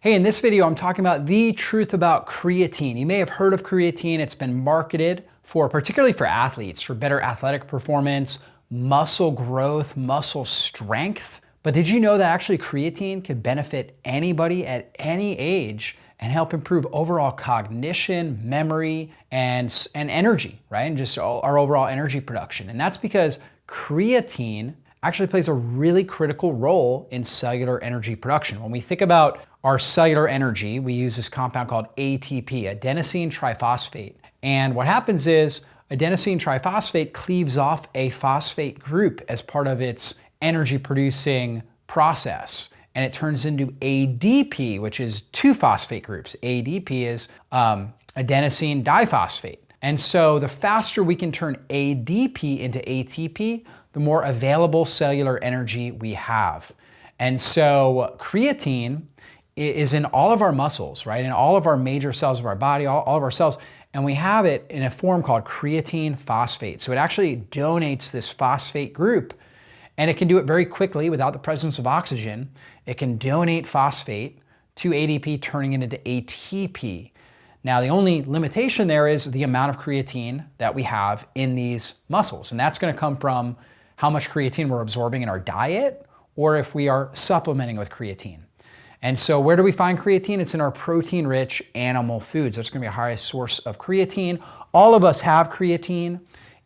Hey, in this video, I'm talking about the truth about creatine. You may have heard of creatine. It's been marketed for, particularly for athletes, for better athletic performance, muscle growth, muscle strength. But did you know that actually creatine can benefit anybody at any age and help improve overall cognition, memory, and energy, right? And just our overall energy production. And that's because creatine actually plays a really critical role in cellular energy production. When we think about our cellular energy, we use this compound called ATP, adenosine triphosphate. And what happens is adenosine triphosphate cleaves off a phosphate group as part of its energy producing process. And it turns into ADP, which is two phosphate groups. ADP is adenosine diphosphate. And so the faster we can turn ADP into ATP, the more available cellular energy we have. And so creatine is in all of our muscles, right? In all of our major cells of our body, all of our cells, and we have it in a form called creatine phosphate. So it actually donates this phosphate group, and it can do it very quickly without the presence of oxygen. It can donate phosphate to ADP, turning it into ATP. Now, the only limitation there is the amount of creatine that we have in these muscles, and that's gonna come from how much creatine we're absorbing in our diet, or if we are supplementing with creatine. And so where do we find creatine? It's in our protein-rich animal foods. That's gonna be a highest source of creatine. All of us have creatine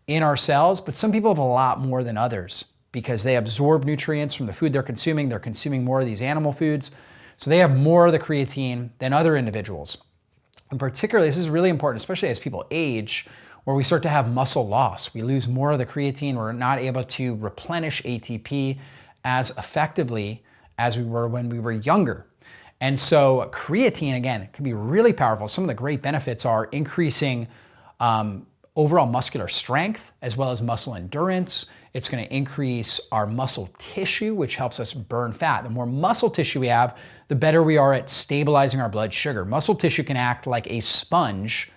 in our cells, but some people have a lot more than others because they absorb nutrients from the food they're consuming. They're consuming more of these animal foods. So they have more of the creatine than other individuals. And particularly, this is really important, especially as people age, where we start to have muscle loss. We lose more of the creatine. We're not able to replenish ATP as effectively as we were when we were younger. And so creatine, again, can be really powerful. Some of the great benefits are increasing overall muscular strength as well as muscle endurance. It's going to increase our muscle tissue, which helps us burn fat. The more muscle tissue we have, the better we are at stabilizing our blood sugar. Muscle tissue can act like a sponge,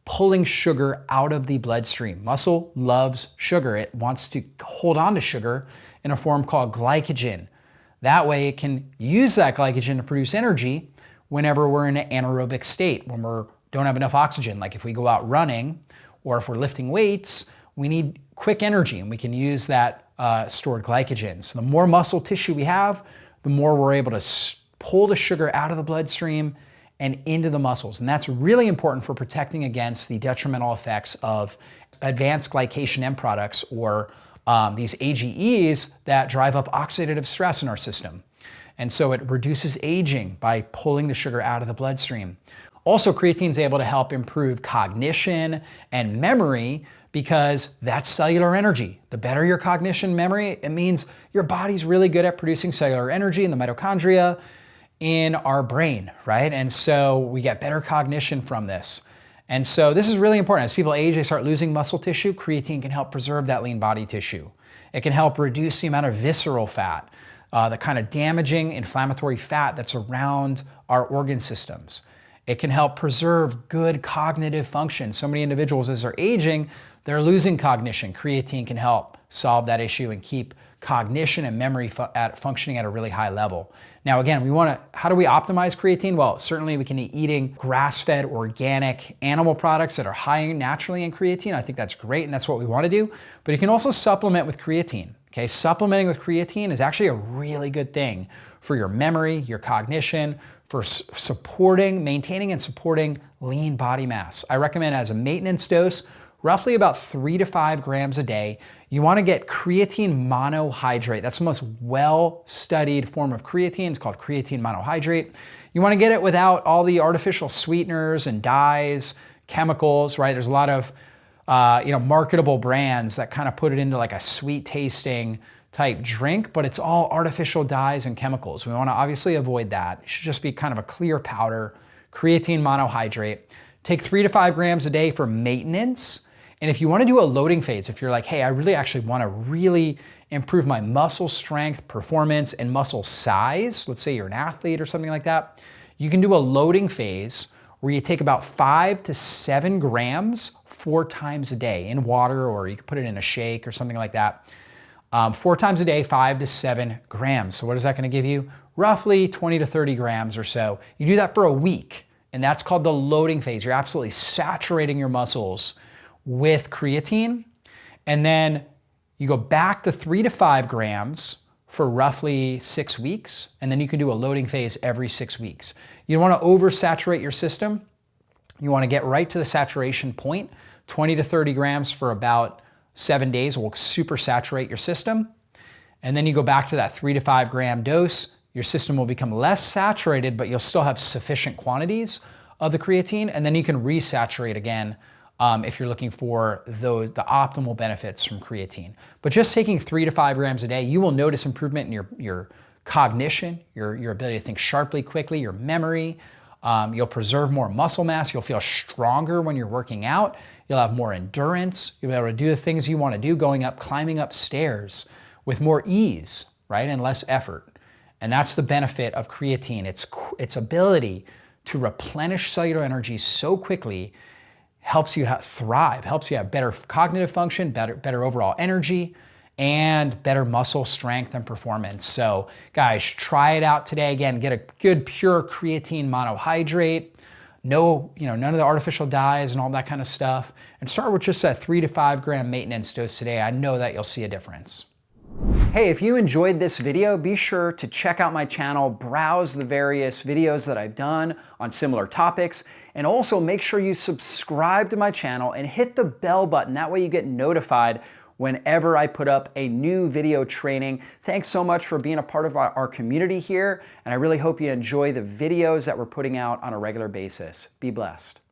pulling sugar out of the bloodstream. Muscle loves sugar. It wants to hold on to sugar in a form called glycogen. That way it can use that glycogen to produce energy whenever we're in an anaerobic state, when we don't have enough oxygen. Like if we go out running or if we're lifting weights, we need quick energy, and we can use that stored glycogen. So the more muscle tissue we have, the more we're able to pull the sugar out of the bloodstream and into the muscles. And that's really important for protecting against the detrimental effects of advanced glycation end products, or these AGEs that drive up oxidative stress in our system. And so it reduces aging by pulling the sugar out of the bloodstream. Also, creatine is able to help improve cognition and memory because that's cellular energy. The better your cognition memory, it means your body's really good at producing cellular energy in the mitochondria in our brain, right? And so we get better cognition from this. And so this is really important. As people age, they start losing muscle tissue. Creatine can help preserve that lean body tissue. It can help reduce the amount of visceral fat, the kind of damaging inflammatory fat that's around our organ systems. It can help preserve good cognitive function. So many individuals, as they're aging, they're losing cognition. Creatine can help solve that issue and keep cognition and memory functioning at a really high level. Now, again, how do we optimize creatine? Well, certainly we can be eating grass-fed organic animal products that are high naturally in creatine. I think that's great, and that's what we want to do. But you can also supplement with creatine. Okay, supplementing with creatine is actually a really good thing for your memory, your cognition, for maintaining and supporting lean body mass. I recommend as a maintenance dose, roughly about 3 to 5 grams a day. You want to get creatine monohydrate. That's the most well-studied form of creatine. It's called creatine monohydrate. You want to get it without all the artificial sweeteners and dyes, chemicals, right? There's a lot of marketable brands that kind of put it into like a sweet tasting type drink, but it's all artificial dyes and chemicals. We want to obviously avoid that. It should just be kind of a clear powder, creatine monohydrate. Take 3 to 5 grams a day for maintenance. And if you want to do a loading phase, if you're like, hey, I really actually want to improve my muscle strength, performance, and muscle size, let's say you're an athlete or something like that, you can do a loading phase where you take about 5 to 7 grams 4 times a day in water, or you can put it in a shake or something like that. 4 times a day, 5 to 7 grams. So what is that going to give you? roughly 20 to 30 grams or so. You do that for a week, and that's called the loading phase. You're absolutely saturating your muscles with creatine, and then you go back to 3 to 5 grams for roughly 6 weeks, and then you can do a loading phase every 6 weeks. You don't want to oversaturate your system. You want to get right to the saturation point. 20 to 30 grams for about 7 days will super saturate your system. And then you go back to that 3 to 5 gram dose. Your system will become less saturated, but you'll still have sufficient quantities of the creatine, and then you can resaturate again if you're looking for the optimal benefits from creatine. But just taking 3 to 5 grams a day, you will notice improvement in your cognition, your ability to think sharply, quickly, your memory. You'll preserve more muscle mass. You'll feel stronger when you're working out. You'll have more endurance. You'll be able to do the things you want to do, climbing up stairs with more ease, right, and less effort. And that's the benefit of creatine. Its ability to replenish cellular energy so quickly helps you thrive, helps you have better cognitive function, better overall energy, and better muscle strength and performance. So guys, try it out today. Again, get a good pure creatine monohydrate. No, none of the artificial dyes and all that kind of stuff. And start with just that 3 to 5 gram maintenance dose today. I know that you'll see a difference. Hey, if you enjoyed this video, be sure to check out my channel, browse the various videos that I've done on similar topics, and also make sure you subscribe to my channel and hit the bell button. That way you get notified whenever I put up a new video training. Thanks so much for being a part of our community here, and I really hope you enjoy the videos that we're putting out on a regular basis. Be blessed.